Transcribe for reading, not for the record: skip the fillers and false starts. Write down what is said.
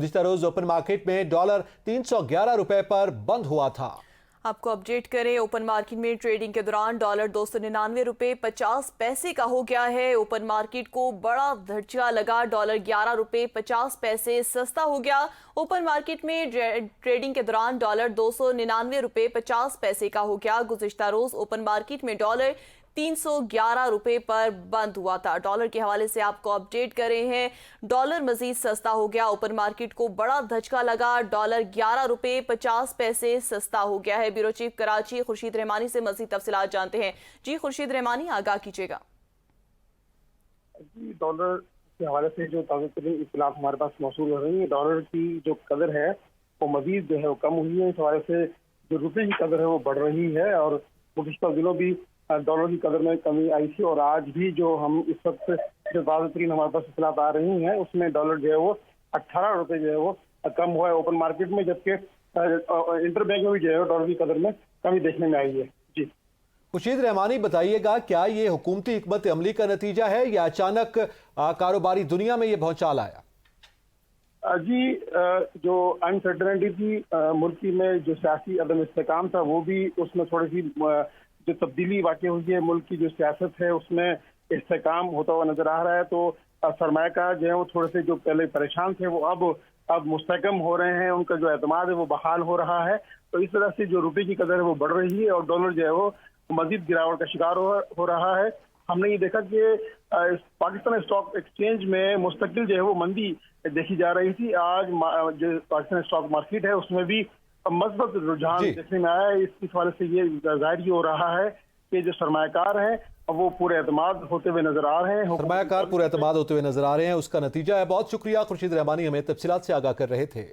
गुज़िश्ता रोज open market में dollar 311 रुपए पर बंद हुआ था। आपको अपडेट करें, ओपन मार्केट में ट्रेडिंग के दौरान डॉलर 299 रुपए 50 पैसे का हो गया है। ओपन मार्केट को बड़ा झटका लगा, डॉलर 11 रुपए 50 पैसे सस्ता हो गया। ओपन मार्केट में ट्रेडिंग के दौरान डॉलर 299 रुपए 50 पैसे का हो गया। गुज़िश्ता रोज ओपन मार्केट में डॉलर 311 रुपए पर बंद हुआ था। डॉलर के हवाले से आपको अपडेट कर रहे हैं, डॉलर मजीद सस्ता हो गया। ओपन मार्केट को बड़ा धचका लगा, डॉलर 11 रुपए 50 पैसे सस्ता हो गया है। ब्यूरो चीफ कराची खुर्शीद रहमानी से मजीद तफसीलात जानते हैं। जी खुर्शीद रहमानी, आगाह कीजिएगा। जी, डॉलर के हवाले से जो ताज़ा तरीन इत्तलात हमारे पास मौसूल हो रही है, डॉलर की जो कदर है वो मजीद जो है वो कम हुई है। इस हवाले से जो रुपये की कदर है वो बढ़ रही है और गुज़िश्ता दिनों भी डॉलर की कदर में कमी आई थी और आज भी जो हम इस वक्त जो ताज़ा तरीन हमारे पास इत्तलात आ रही हैं उसमें डॉलर जो है वो 18 रुपये जो है वो कम हुआ है ओपन मार्केट में, जबकि इंटर बैंक में भी जो है डॉलर की कदर में कमी देखने में आई है। जी खुर्शीद रहमानी, बताइएगा क्या ये हुकूमती हिकमत अमली का नतीजा है या अचानक कारोबारी दुनिया में ये भौचाल आया? जी, जो अनसर्टेनिटी थी मुल्क में, जो सियासी अदम इस्तेकाम था, वो भी उसमें थोड़ी सी जो तब्दीली वाक़ई हुई है, मुल्क की जो सियासत है उसमें इस्तेकाम होता हुआ नजर आ रहा है। तो सरमायाकार जो है वो थोड़े से जो पहले परेशान थे वो अब मुस्तहकम हो रहे हैं, उनका जो एतमाद है वो बहाल हो रहा है। तो इस तरह से जो रुपये की कदर है वो बढ़ रही है और डॉलर जो है वो मजीद गिरावट का शिकार हो रहा है। हमने ये देखा कि पाकिस्तान स्टॉक एक्सचेंज में मुस्तकिल जो है वो मंदी देखी जा रही थी। आज जो पाकिस्तान स्टॉक मार्केट है उसमें भी मजबूत रुझान देखने में आया है। इस हवाले से ये जाहिर हो रहा है कि जो सरमायाकार हैं वो पूरे एतमाद होते हुए नजर आ रहे हैं। सरमायाकार पूरे एतमाद होते हुए नजर आ रहे हैं, उसका नतीजा है। बहुत शुक्रिया खुर्शीद रहमानी, हमें तफसीलात से आगाह कर रहे थे।